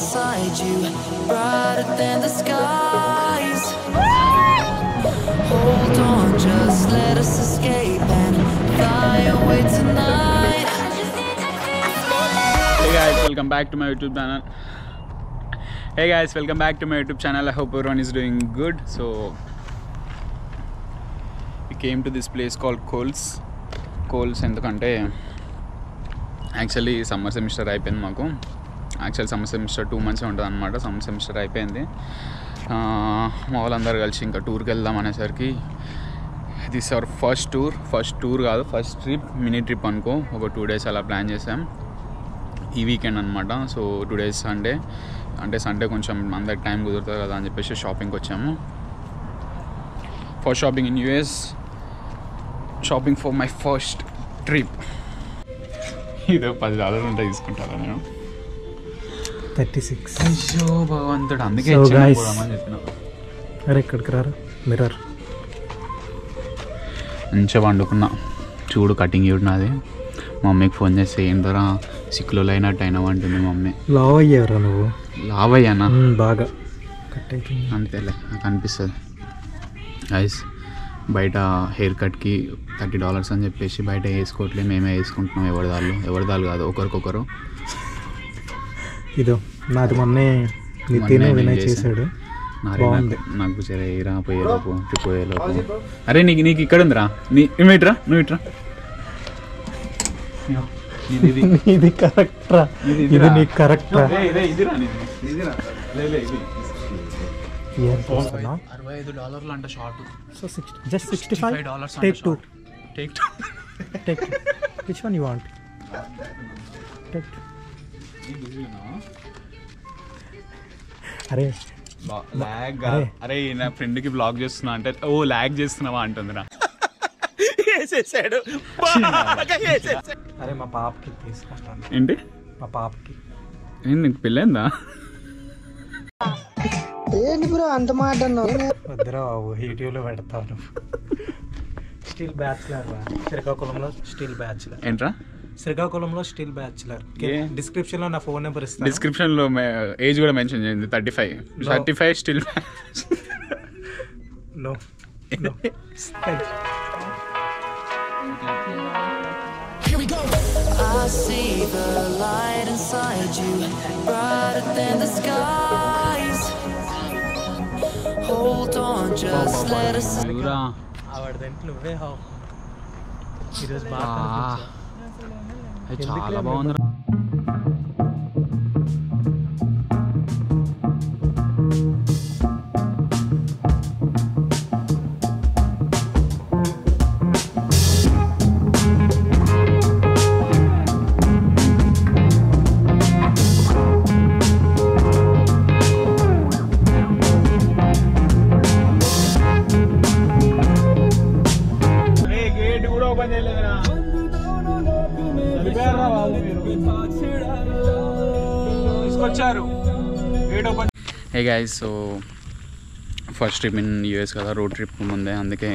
inside you, brighter than the skies. Hold on, just let us escape and fly away tonight. Hey guys, welcome back to my YouTube channel. I hope everyone is doing good. So we came to this place called Coles ఎందుకంటే actually summer semester అయిపోయింది మాకు. Actual summer semester 2 months ఉంటుంది అనమాట. Summer semester అయిపోయింది. మా వాళ్ళందరూ కలిసి ఇంకా టూర్కి వెళ్దాం అనేసరికి దిస్ అవర్ ఫస్ట్ టూర్ కాదు, ఫస్ట్ ట్రిప్, మినీ ట్రిప్ అనుకో. ఒక 2 days అలా ప్లాన్ చేసాం ఈ వీకెండ్ అనమాట. సో 2 days సండే, అంటే సండే కొంచెం అందరికి టైం కుదురుతుంది కదా అని చెప్పేసి షాపింగ్కి వచ్చాము. For shopping in US, shopping for my first trip. ఇదో $10 ఉంటే తీసుకుంటారా నేను? 36. అయ్యో భగవంతుడు, అందుకే చెప్పిన. అరే ఇక్కడికి రారా, మిర్రర్. మంచిగా వండుకున్నా చూడు, కటింగ్ చూడు నాది. మా మమ్మీకి ఫోన్ చేస్తే ఏంటరా సిక్కులో అయినట్టు అయినా అంటుంది మమ్మీ. లావ్ అయ్యారా నువ్వు? లావ్ అయ్యానా? బాగా కట్ అయిపోయింది. అంతేలే, నాకు అనిపిస్తుంది. గైస్ బయట హెయిర్ కట్కి $30 అని చెప్పేసి బయట వేసుకోవట్లే, మేమే వేసుకుంటున్నాం. ఎవరిదాళ్ళు కాదు, ఒకరికొకరు. ఇదో నాది మొన్నే నితిన్ వినయ్ చేశాడు. నాకు సరే రా పోయేలోపు అరే నీకు ఇక్కడ ఉందిరా, నువ్వు ఇట్రా. ఇది కరెక్ట్ రా, ఇది నీకు కరెక్ట్ రా. $65 అంట short. So just $65. Take two. Which one you want? Take two. అరే నా ఫ్రెండ్కి బ్లాగ్ చేస్తున్నా అంటే ఓ లాగ్ చేస్తున్నావా అంటుందిరా. వేసేసాడు. అరే మా పాపకి తీసుకుంటాను. ఏంటి మా పాపకి? నీకు పెళ్ళైందా? ఏంటి బ్రో అంత మాట వద్దురా బాబు, యూట్యూబ్లో పెడతాను. స్టిల్ బ్యాచులర్ రా, శ్రీకాకుళంలో స్టిల్ బ్యాచులర్. ఏంట్రా? శ్రీకాకుళంలో స్టిల్ బ్యాచులర్. డిస్క్రిప్షన్ లో నా ఫోన్ నెంబర్ ఇస్తాను. డిస్క్రిప్షన్ లో ఏజ్ కూడా మెన్షన్ చేయండి. 35 still. No I see the light inside you, brighter than the skies. Hold on, just let us. ఆవిడదంటే నువ్వే హావ్. ఈరోజు బాగా చాలా బాగుంది. Hey guys, so first trip in US కదా, రోడ్ ట్రిప్ ముందే, అందుకే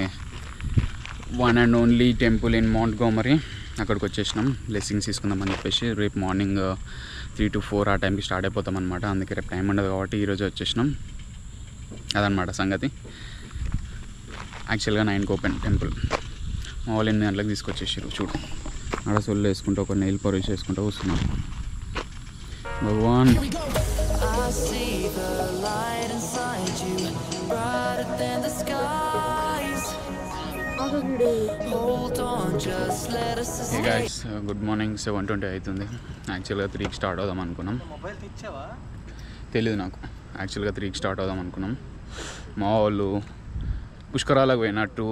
one and only temple in Montgomery అక్కడికి వచ్చేసినాం. బ్లెస్సింగ్స్ తీసుకుందామని చెప్పేసి. రేపు మార్నింగ్ 3 to 4 ఆ టైంకి స్టార్ట్ అయిపోతాం అనమాట. అందుకే రేపు టైం ఉండదు కాబట్టి ఈరోజు వచ్చేసినాం. అదనమాట సంగతి. యాక్చువల్గా 9కి ఓపెన్ టెంపుల్. మా వాళ్ళు 8 గంటలకు తీసుకొచ్చేసారు. చూడు అక్కడ సొల్లు వేసుకుంటూ ఒక నెయిల్ పాలిష్ వేసుకుంటూ వస్తున్నాం. భగవాన్ I see the light inside you, brighter than the skies. Hold on, just let us escape. Hey guys, good morning. 7:20 అవుతుంది. యాక్చువల్గా 3కి స్టార్ట్ అవుదాం అనుకున్నాం. తెలీదు నాకు. యాక్చువల్గా 3కి స్టార్ట్ అవుదాం అనుకున్నాం. మా వాళ్ళు పుష్కరాలకు పోయినట్టు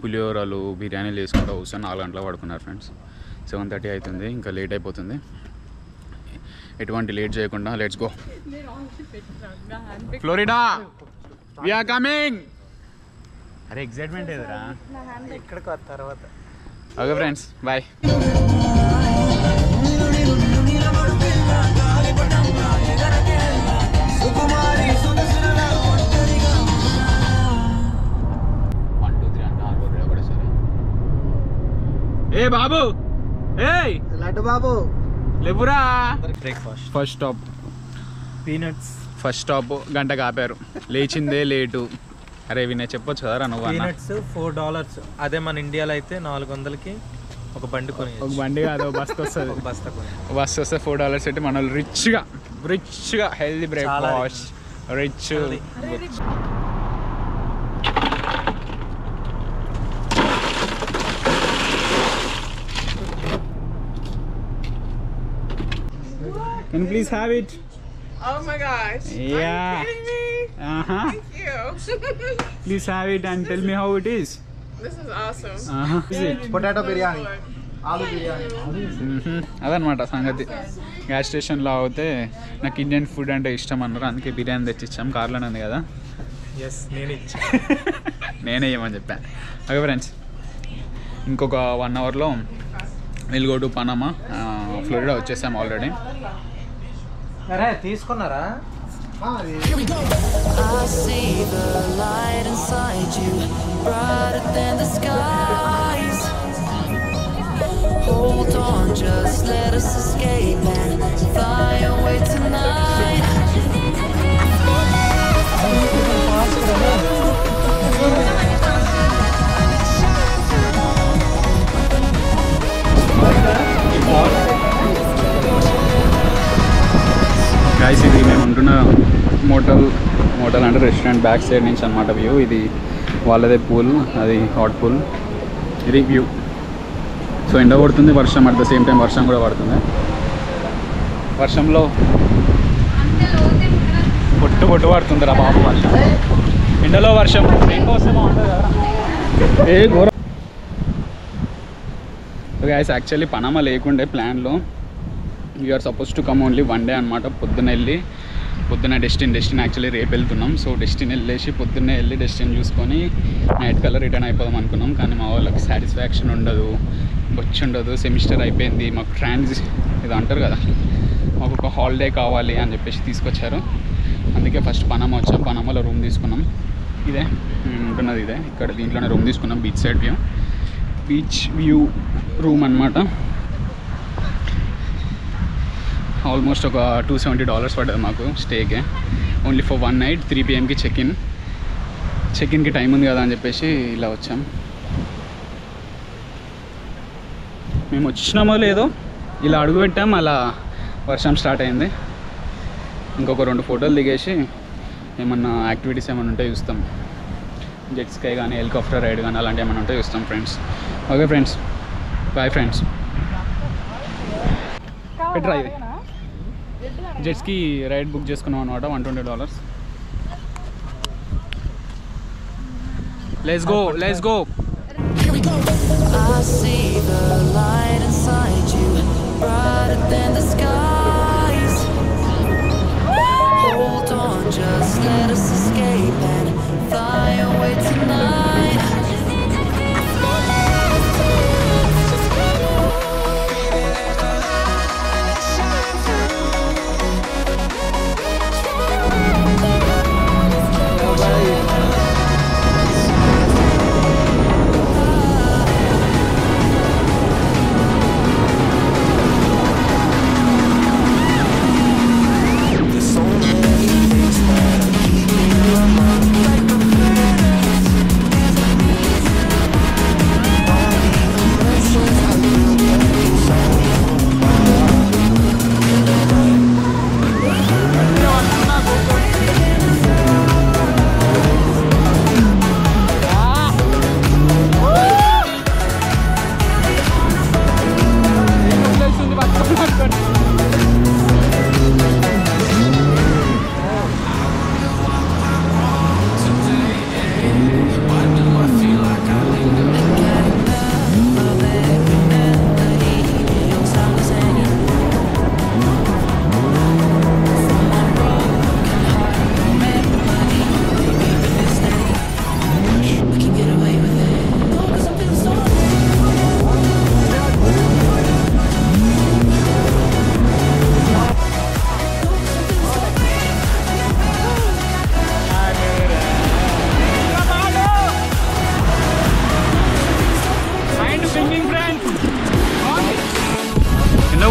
పులిహోరలు బిర్యానీలు వేసుకుంటూ కూర్చొని 4 గంటలకు పడుకున్నారు ఫ్రెండ్స్. 7:30 అవుతుంది, ఇంకా లేట్ అయిపోతుంది. ఎటువంటి లేట్ చేయకుండా let's go Florida, we are coming. అరే ఎక్సైట్మెంట్ ఏదరా ఇక్కడికి వస్తా తర్వాత. Okay friends, bye. ఏ బాబు, ఏ లడ్డు బాబు లేవురా. Breakfast first stop peanuts first stop గంటకు ఆపారు, లేచిందే లేటు. అరే వినే చెప్పొచ్చు కదరా నువ్వు. పీనట్స్ $4. అదే మన ఇండియాలో అయితే 400కి ఒక బండి కొని. ఒక బండి కాదు, బస్కి వస్తుంది. ఒక బస్తా కొని. బస్ వస్తే $4 పెట్టి మన వాళ్ళు రిచ్గా healthy breakfast rich. Can you please have it? Oh my gosh. Yeah. Are you kidding me? Thank you. Please have it and tell me how it is. This is awesome. Is it? Potato biryani, ఆలు బిర్యానీ. అదనమాట సంగతి. Gas స్టేషన్లో అవుతే నాకు Indian food అంటే ఇష్టం అన్నారు, అందుకే బిర్యానీ తెచ్చిచ్చాం. కార్లోనే ఉంది కదా. ఎస్, నేను ఇచ్చా. నేనే ఏమని చెప్పాను. ఓకే ఫ్రెండ్స్, ఇంకొక 1 అవర్లో will go to Panama. Florida వచ్చేసాం ఆల్రెడీ. అరే తీసుకున్నారా? I see the light inside you, brighter than the skies. Hold on, just let us escape and fly away tonight. Guys, ఇది మేము ఉంటున్న మోటల్ అంటే రెస్టారెంట్ బ్యాక్ సైడ్ నుంచి అనమాట view. ఇది వాళ్ళదే పూల్, అది హాట్ పూల్. ఇది వ్యూ. సో ఎండ పడుతుంది, వర్షం అట్ ద సేమ్ టైం వర్షం కూడా పడుతుంది. వర్షంలో పొట్టు పడుతుంది రా బాబు వర్షం. ఎండలో వర్షం రెయిన్బో వస్తే బాగుంటుంది కదా. ఏ ఘోరం. గైస్, యాక్చువల్లీ పనామా లేకుండే ప్లాన్లో. We're supposed to come only 1 day అనమాట. పొద్దున్న డెస్టిన్ యాక్చువల్లీ రేపు వెళ్తున్నాం. సో డెస్టిన్ వెళ్ళేసి పొద్దున్నే వెళ్ళి డెస్టిన్ చూసుకొని నైట్ కల్లా రిటర్న్ అయిపోదాం అనుకున్నాం. కానీ మా వాళ్ళకి సాటిస్ఫాక్షన్ ఉండదు, ఉండదు. సెమిస్టర్ అయిపోయింది, మాకు ఇది అంటారు కదా, మాకు ఒక హాలిడే కావాలి అని చెప్పేసి తీసుకొచ్చారు. అందుకే ఫస్ట్ పనామా వచ్చాం. పనామాలో రూమ్ తీసుకున్నాం. ఇదే ఉంటున్నది, ఇదే ఇక్కడ దీంట్లోనే రూమ్ తీసుకున్నాం. Beach side beach view room అనమాట. ఆల్మోస్ట్ ఒక $270 పడ్డది మాకు స్టేకే. Only for 1 night. 3 PM చెక్ఇన్కి టైం ఉంది కదా అని చెప్పేసి ఇలా వచ్చాం. మేము వచ్చినామో లేదో ఇలా అడుగు పెట్టాం, అలా వర్షం స్టార్ట్ అయింది. ఇంకొక 2 ఫోటోలు దిగేసి ఏమన్నా యాక్టివిటీస్ ఏమైనా ఉంటే చూస్తాం. జెట్ స్కై కానీ హెలికాప్టర్ రైడ్ కానీ అలాంటివి ఏమైనా ఉంటే చూస్తాం friends. Okay friends, boyfriends. Petra ఇది జెట్స్కి రైడ్ బుక్ చేసుకున్నాం అనమాట. $120. Let's go. I see the light inside you, brighter than the skies. Hold on, just let us escape and fly away tonight.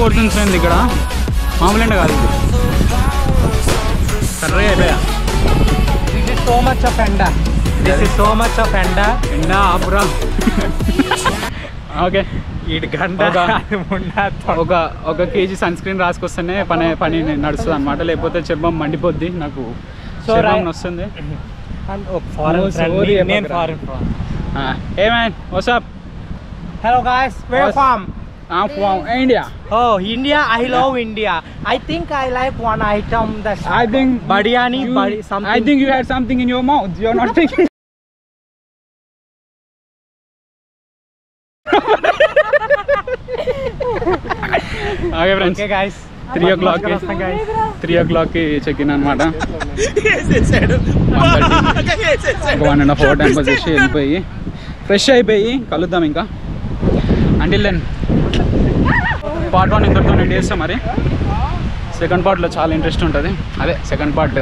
కొడుతుంది friend, ఇక్కడ మామూలు ఎండ కాదు. Much of ఎండ. This is so much of ఎండ. ఎండ ఆపురా. ఓకే ఇటు గంట ఒక కేజీ సన్ స్క్రీన్ రాసుకొస్తేనే పని నడుస్తుంది అనమాట, లేకపోతే చర్మం మండిపోద్ది నాకు. సో వస్తుంది. Hey man, what's up? Hello guys, where you from? I'm from India. Oh, India. I love India. I think I like one item that's I think biryani, something. I think you had something in your mouth. You're not thinking. Okay friends. Okay guys. 3 o'clock కి check in అనమాట. 1.5 hour time pass చేసి వెళ్ళిపోయి fresh అయిపోయి కలుద్దాం ఇంకా. Until then part 1 ఇంతటితో end చేస్తాం. మరి సెకండ్ పార్ట్లో చాలా ఇంట్రెస్ట్ ఉంటుంది. అదే సెకండ్ పార్ట్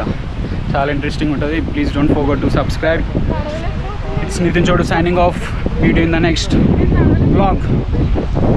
చాలా ఇంట్రెస్టింగ్ ఉంటుంది. Please don't forget to subscribe. It's Nitin Chodu signing off. Meet in the next vlog.